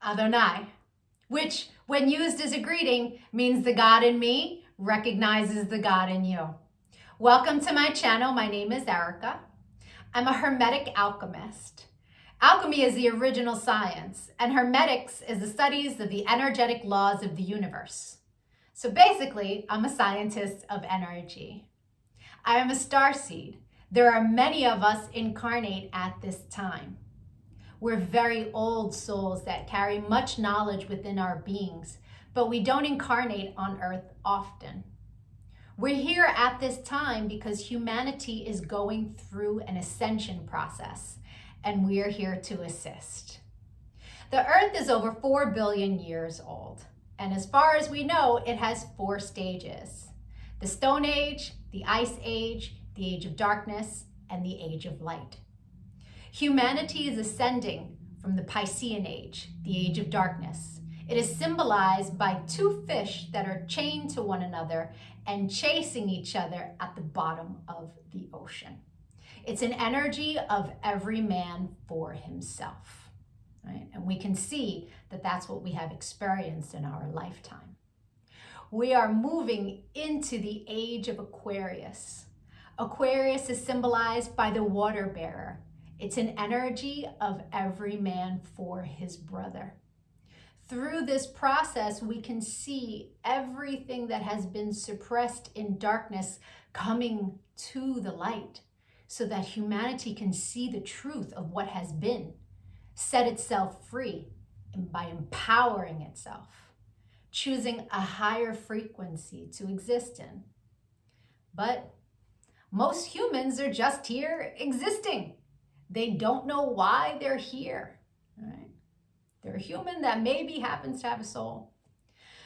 Adonai, which when used as a greeting means the God in me recognizes the God in you. Welcome to my channel. My name is Erica. I'm a Hermetic alchemist. Alchemy is the original science, and Hermetics is the studies of the energetic laws of the universe. So basically, I'm a scientist of energy. I am a starseed. There are many of us incarnate at this time. We're very old souls that carry much knowledge within our beings, but we don't incarnate on Earth often. We're here at this time because humanity is going through an ascension process, and we're here to assist. The Earth is over 4 billion years old, and as far as we know, it has 4 stages: the Stone Age, the Ice Age, the Age of Darkness, and the Age of Light. Humanity is ascending from the Piscean Age, the Age of Darkness. It is symbolized by 2 fish that are chained to one another and chasing each other at the bottom of the ocean. It's an energy of every man for himself, right? And we can see that that's what we have experienced in our lifetime. We are moving into the age of Aquarius. Aquarius is symbolized by the water bearer. It's an energy of every man for his brother. Through this process, we can see everything that has been suppressed in darkness coming to the light so that humanity can see the truth of what has been, set itself free, and by empowering itself, choosing a higher frequency to exist in. But most humans are just here existing. They don't know why they're here, right? They're a human that maybe happens to have a soul.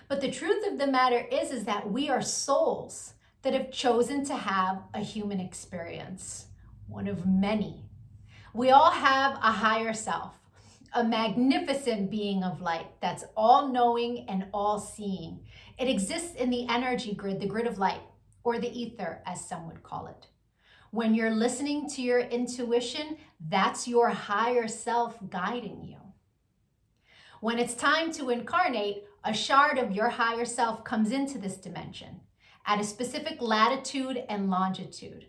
But the truth of the matter is that we are souls that have chosen to have a human experience, one of many. We all have a higher self, a magnificent being of light that's all-knowing and all-seeing. It exists in the energy grid, the grid of light, or the ether, as some would call it. When you're listening to your intuition, that's your higher self guiding you. When it's time to incarnate, a shard of your higher self comes into this dimension at a specific latitude and longitude.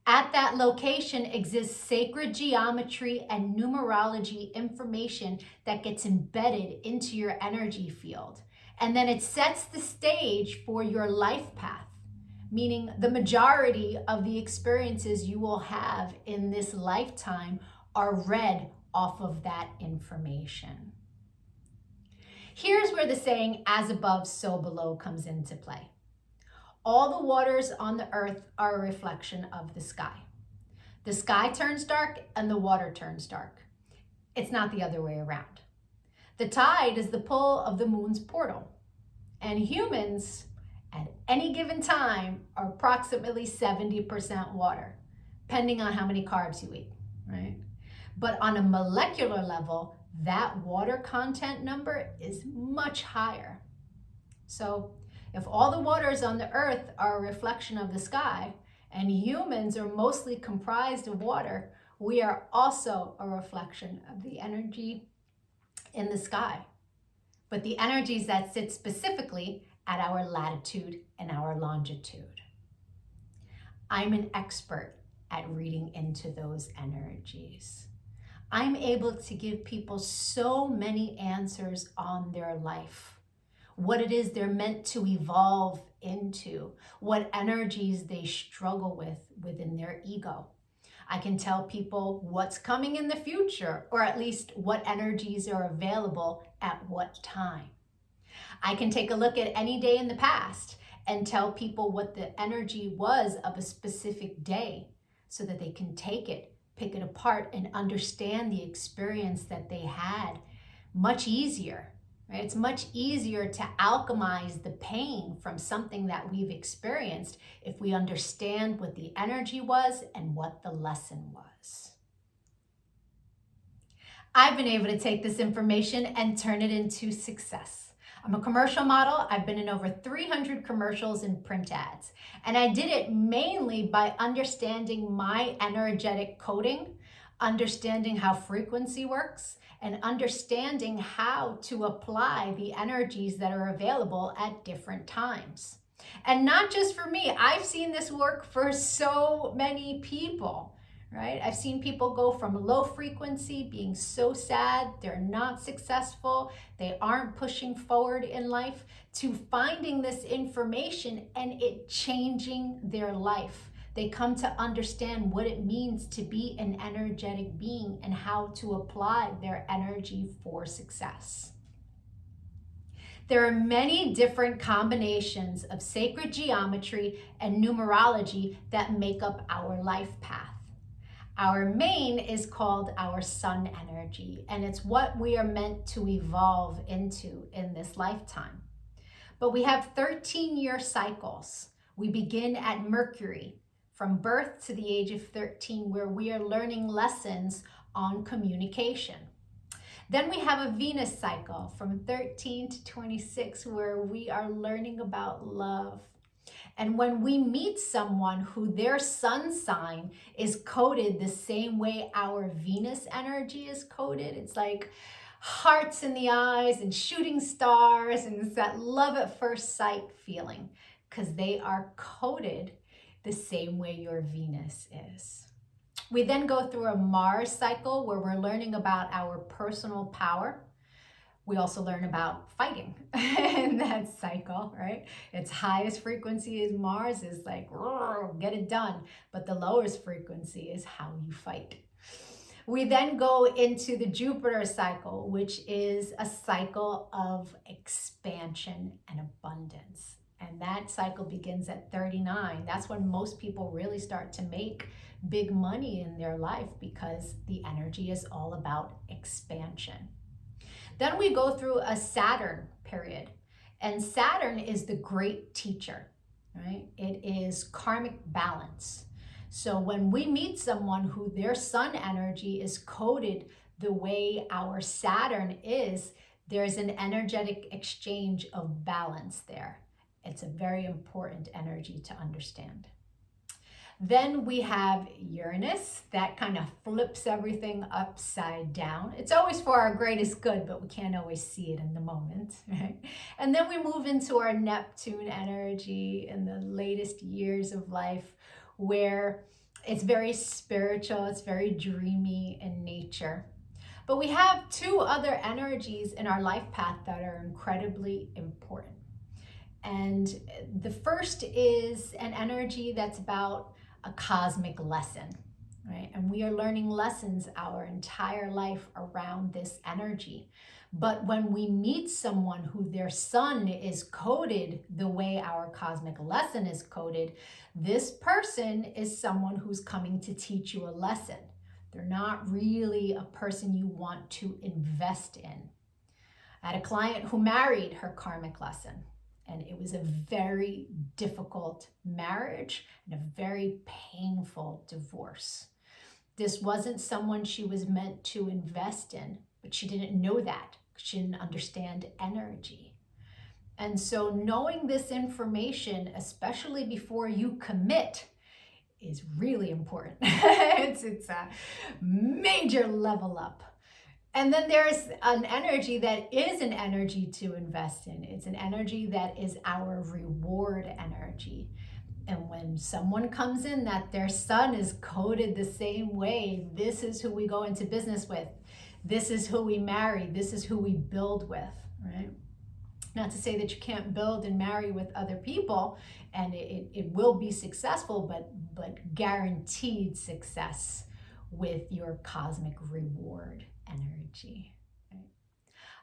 At that location exists sacred geometry and numerology information that gets embedded into your energy field. And then it sets the stage for your life path, meaning the majority of the experiences you will have in this lifetime are read off of that information. Here's where the saying, as above, so below, comes into play. All the waters on the earth are a reflection of the sky. The sky turns dark and the water turns dark. It's not the other way around. The tide is the pull of the moon's portal, and humans at any given time are approximately 70% water, depending on how many carbs you eat, right? But on a molecular level, that water content number is much higher. So if all the waters on the earth are a reflection of the sky and humans are mostly comprised of water, we are also a reflection of the energy in the sky. But the energies that sit specifically at our latitude and our longitude. I'm an expert at reading into those energies. I'm able to give people so many answers on their life, what it is they're meant to evolve into, what energies they struggle with within their ego. I can tell people what's coming in the future, or at least what energies are available at what time. I can take a look at any day in the past and tell people what the energy was of a specific day so that they can take it, pick it apart, and understand the experience that they had much easier, right? It's much easier to alchemize the pain from something that we've experienced if we understand what the energy was and what the lesson was. I've been able to take this information and turn it into success. I'm a commercial model. I've been in over 300 commercials and print ads. And I did it mainly by understanding my energetic coding understanding how frequency works, and understanding how to apply the energies that are available at different times. And not just for me, I've seen this work for so many people, right? I've seen people go from low frequency, being so sad, they're not successful, they aren't pushing forward in life, to finding this information and it changing their life. They come to understand what it means to be an energetic being and how to apply their energy for success. There are many different combinations of sacred geometry and numerology that make up our life path. Our main is called our sun energy, and it's what we are meant to evolve into in this lifetime. But we have 13-year cycles. We begin at Mercury, from birth to the age of 13, where we are learning lessons on communication. Then we have a Venus cycle from 13 to 26, where we are learning about love. And when we meet someone who their sun sign is coded the same way our Venus energy is coded, it's like hearts in the eyes and shooting stars, and it's that love at first sight feeling, because they are coded the same way your Venus is. We then go through a Mars cycle where we're learning about our personal power. We also learn about fighting in that cycle, right? Its highest frequency is Mars, is like, get it done. But the lowest frequency is how you fight. We then go into the Jupiter cycle, which is a cycle of expansion and abundance. And that cycle begins at 39. That's when most people really start to make big money in their life, because the energy is all about expansion. Then we go through a Saturn period, and Saturn is the great teacher, right? It is karmic balance. So when we meet someone who their sun energy is coded the way our Saturn is, there's an energetic exchange of balance there. It's a very important energy to understand. Then we have Uranus, that kind of flips everything upside down. It's always for our greatest good, but we can't always see it in the moment, right? And then we move into our Neptune energy in the latest years of life, where it's very spiritual, it's very dreamy in nature. But we have two other energies in our life path that are incredibly important. And the first is an energy that's about a cosmic lesson, right? And we are learning lessons our entire life around this energy. But when we meet someone who their sun is coded the way our cosmic lesson is coded, this person is someone who's coming to teach you a lesson. They're not really a person you want to invest in. I had a client who married her karmic lesson, and it was a very difficult marriage and a very painful divorce. This wasn't someone she was meant to invest in, but she didn't know that. She didn't understand energy. And so knowing this information, especially before you commit, is really important. It's a major level up. And then there's an energy that is an energy to invest in. It's an energy that is our reward energy. And when someone comes in that their sun is coded the same way, this is who we go into business with. This is who we marry. This is who we build with, right? Not to say that you can't build and marry with other people, and it will be successful, but guaranteed success with your cosmic reward energy. Right?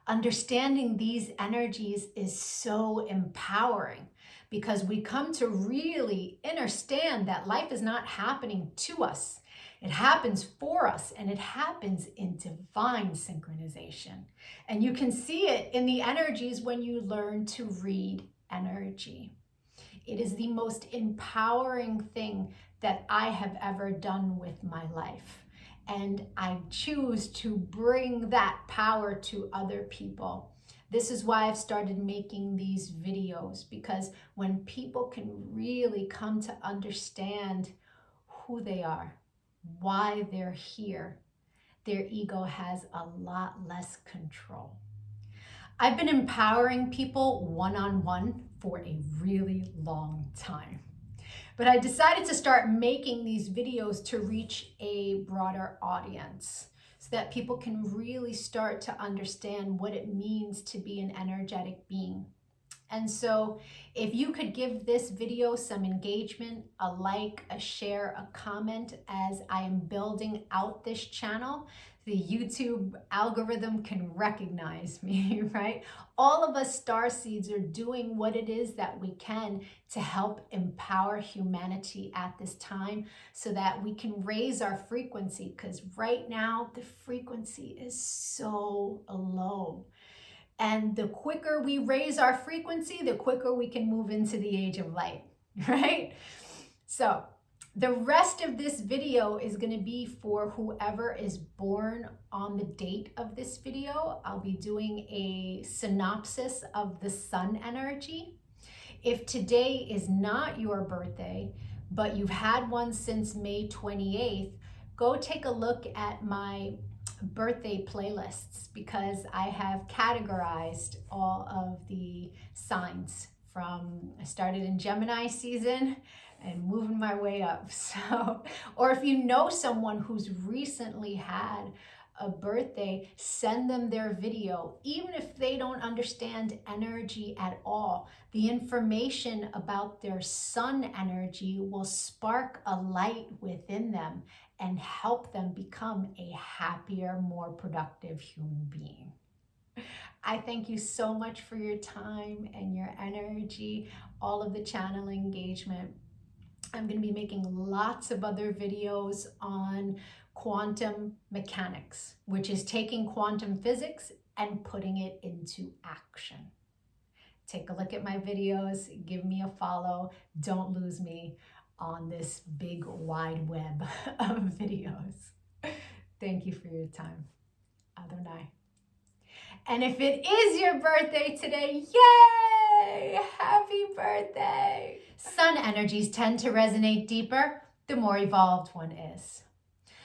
Understanding these energies is so empowering, because we come to really understand that life is not happening to us. It happens for us, and it happens in divine synchronization. And you can see it in the energies when you learn to read energy. It is the most empowering thing that I have ever done with my life. And I choose to bring that power to other people. This is why I've started making these videos, because when people can really come to understand who they are, why they're here, their ego has a lot less control. I've been empowering people one-on-one for a really long time. But I decided to start making these videos to reach a broader audience so that people can really start to understand what it means to be an energetic being. And so if you could give this video some engagement, a like, a share, a comment as I am building out this channel, the YouTube algorithm can recognize me, right? All of us starseeds are doing what it is that we can to help empower humanity at this time so that we can raise our frequency, because right now the frequency is so low. And the quicker we raise our frequency, the quicker we can move into the age of light, right? So the rest of this video is going to be for whoever is born on the date of this video. I'll be doing a synopsis of the sun energy. If today is not your birthday, but you've had one since May 28th, go take a look at my birthday playlists, because I have categorized all of the signs from, I started in Gemini season and moving my way up. So, or if you know someone who's recently had a birthday, send them their video. Even if they don't understand energy at all, the information about their sun energy will spark a light within them and help them become a happier, more productive human being. I thank you so much for your time and your energy, all of the channel engagement. I'm going to be making lots of other videos on quantum mechanics, which is taking quantum physics and putting it into action. Take a look at my videos, give me a follow, don't lose me on this big wide web of videos. Thank you for your time. Adonai. And if it is your birthday today, yay! Happy birthday! Sun energies tend to resonate deeper the more evolved one is.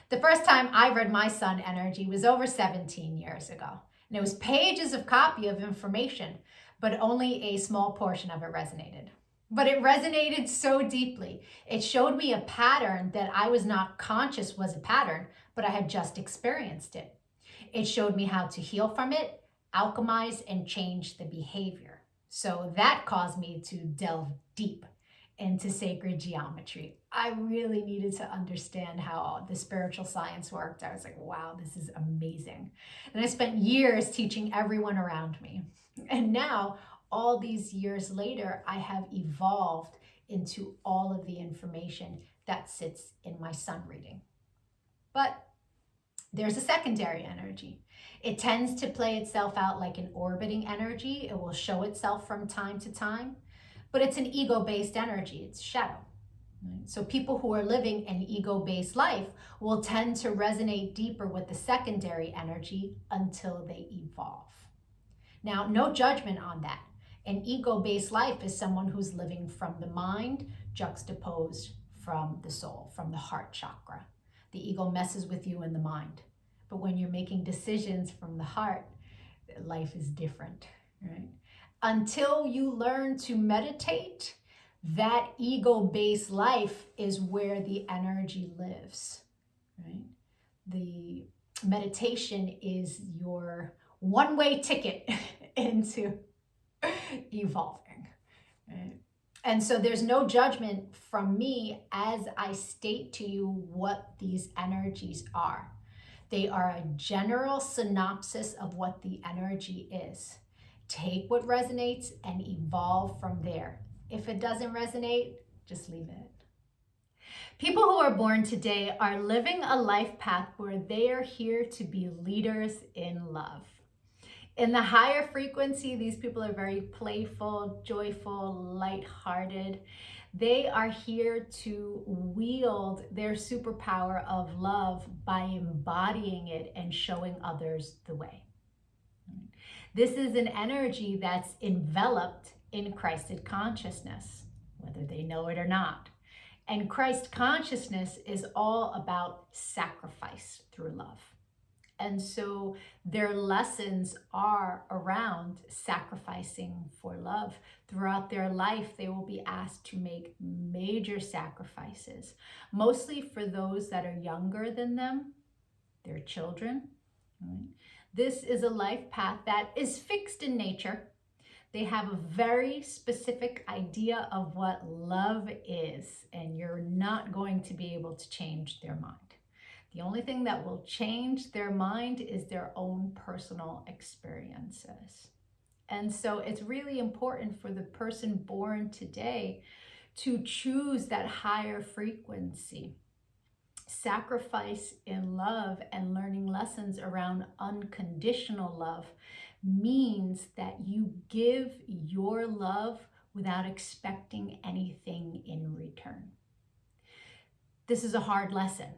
The first time I read my sun energy was over 17 years ago. And it was pages of copy of information, but only a small portion of it resonated. But it resonated so deeply. It showed me a pattern that I was not conscious was a pattern, but I had just experienced it. It showed me how to heal from it, alchemize, and change the behavior. So that caused me to delve deep into sacred geometry. I really needed to understand how the spiritual science worked. I was like, wow, this is amazing. And I spent years teaching everyone around me. And now, all these years later, I have evolved into all of the information that sits in my sun reading. But there's a secondary energy. It tends to play itself out like an orbiting energy. It will show itself from time to time, but it's an ego-based energy. It's shadow. So people who are living an ego-based life will tend to resonate deeper with the secondary energy until they evolve. Now, no judgment on that. An ego-based life is someone who's living from the mind, juxtaposed from the soul, from the heart chakra. The ego messes with you in the mind. But when you're making decisions from the heart, life is different, right? Until you learn to meditate, that ego-based life is where the energy lives, right? The meditation is your one-way ticket into evolving, right? And so there's no judgment from me as I state to you what these energies are. They are a general synopsis of what the energy is. Take what resonates and evolve from there. If it doesn't resonate, just leave it. People who are born today are living a life path where they are here to be leaders in love. In the higher frequency, these people are very playful, joyful, lighthearted. They are here to wield their superpower of love by embodying it and showing others the way. This is an energy that's enveloped in Christed consciousness, whether they know it or not. And Christ consciousness is all about sacrifice through love. And so their lessons are around sacrificing for love. Throughout their life, they will be asked to make major sacrifices, mostly for those that are younger than them, their children. Right? This is a life path that is fixed in nature. They have a very specific idea of what love is, and you're not going to be able to change their mind. The only thing that will change their mind is their own personal experiences. And so it's really important for the person born today to choose that higher frequency. Sacrifice in love and learning lessons around unconditional love means that you give your love without expecting anything in return. This is a hard lesson,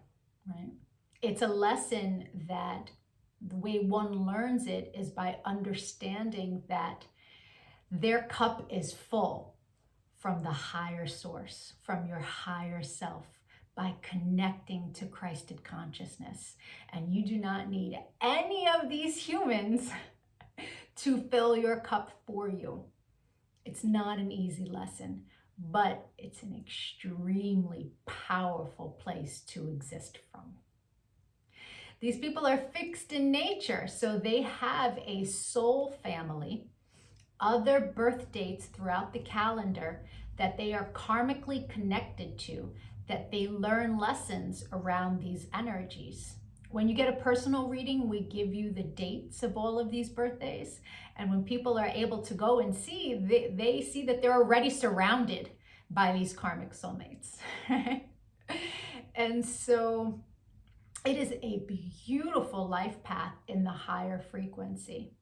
right? It's a lesson that the way one learns it is by understanding that their cup is full from the higher source, from your higher self, by connecting to Christed consciousness. And you do not need any of these humans to fill your cup for you. It's not an easy lesson, but it's an extremely powerful place to exist from. These people are fixed in nature, so they have a soul family, other birth dates throughout the calendar that they are karmically connected to, that they learn lessons around these energies. When you get a personal reading, we give you the dates of all of these birthdays. And when people are able to go and see, they see that they're already surrounded by these karmic soulmates. And so it is a beautiful life path in the higher frequency.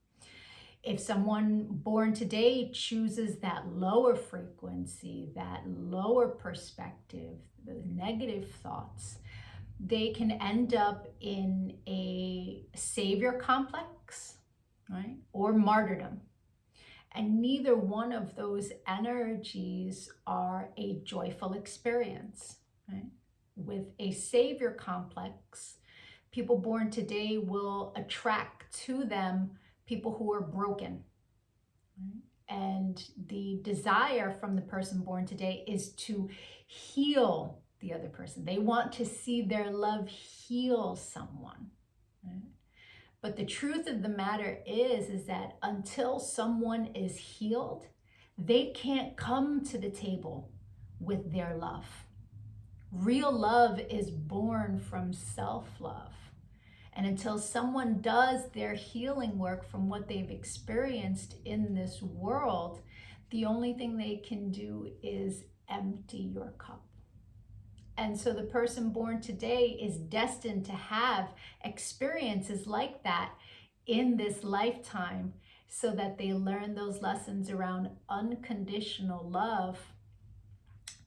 If someone born today chooses that lower frequency, that lower perspective, the negative thoughts, they can end up in a savior complex, right? Or martyrdom. And neither one of those energies are a joyful experience, right? With a savior complex, people born today will attract to them people who are broken. Right? And the desire from the person born today is to heal the other person. They want to see their love heal someone. Right? But the truth of the matter is that until someone is healed, they can't come to the table with their love. Real love is born from self-love. And until someone does their healing work from what they've experienced in this world, the only thing they can do is empty your cup. And so the person born today is destined to have experiences like that in this lifetime, so that they learn those lessons around unconditional love,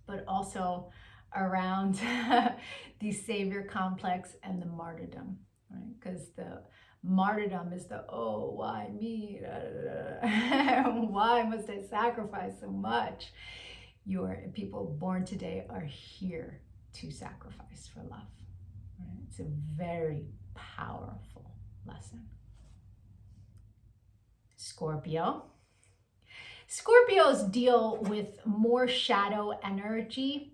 but also around the savior complex and the martyrdom. Right? Because the martyrdom is the, oh, why me? Why must I sacrifice so much? Your people born today are here to sacrifice for love. Right? It's a very powerful lesson. Scorpio. Scorpios deal with more shadow energy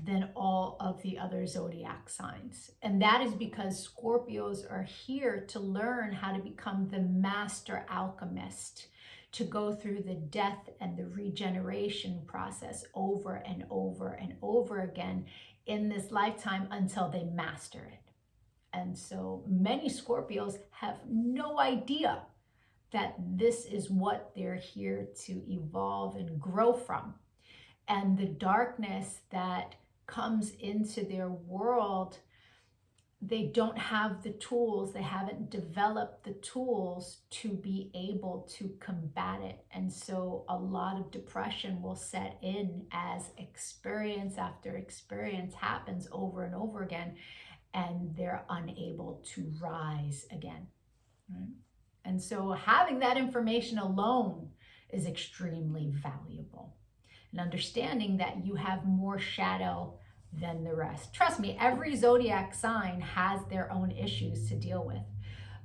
than all of the other zodiac signs. And that is because Scorpios are here to learn how to become the master alchemist, to go through the death and the regeneration process over and over and over again in this lifetime until they master it. And so many Scorpios have no idea that this is what they're here to evolve and grow from. And the darkness that comes into their world, they don't have the tools, they haven't developed the tools to be able to combat it. And so a lot of depression will set in as experience after experience happens over and over again, and they're unable to rise again. Right? And so having that information alone is extremely valuable. And understanding that you have more shadow than the rest. Trust me, every zodiac sign has their own issues to deal with.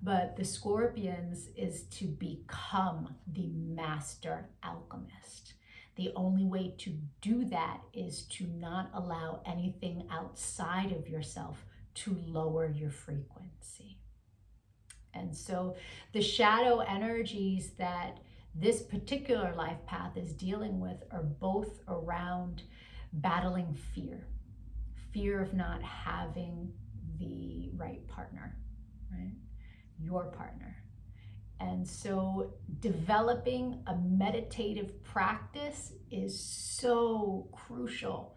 But the Scorpions is to become the master alchemist. The only way to do that is to not allow anything outside of yourself to lower your frequency. And so the shadow energies that this particular life path is dealing with are both around battling fear, fear of not having the right partner, right? Your partner. And so developing a meditative practice is so crucial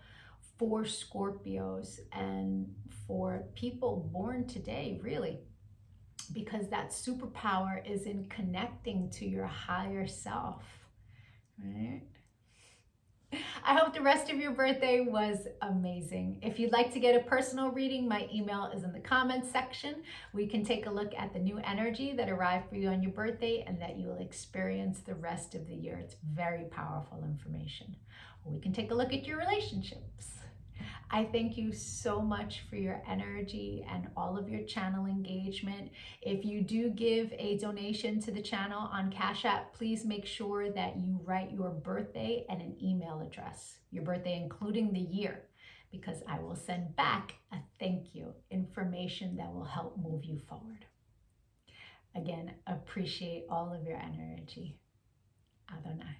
for Scorpios and for people born today, really, because that superpower is in connecting to your higher self, right? I hope the rest of your birthday was amazing. If you'd like to get a personal reading, my email is in the comments section. We can take a look at the new energy that arrived for you on your birthday and that you will experience the rest of the year. It's very powerful information. Or we can take a look at your relationships. I thank you so much for your energy and all of your channel engagement. If you do give a donation to the channel on Cash App, please make sure that you write your birthday and an email address, your birthday including the year, because I will send back a thank you, information that will help move you forward. Again, appreciate all of your energy. Adonai.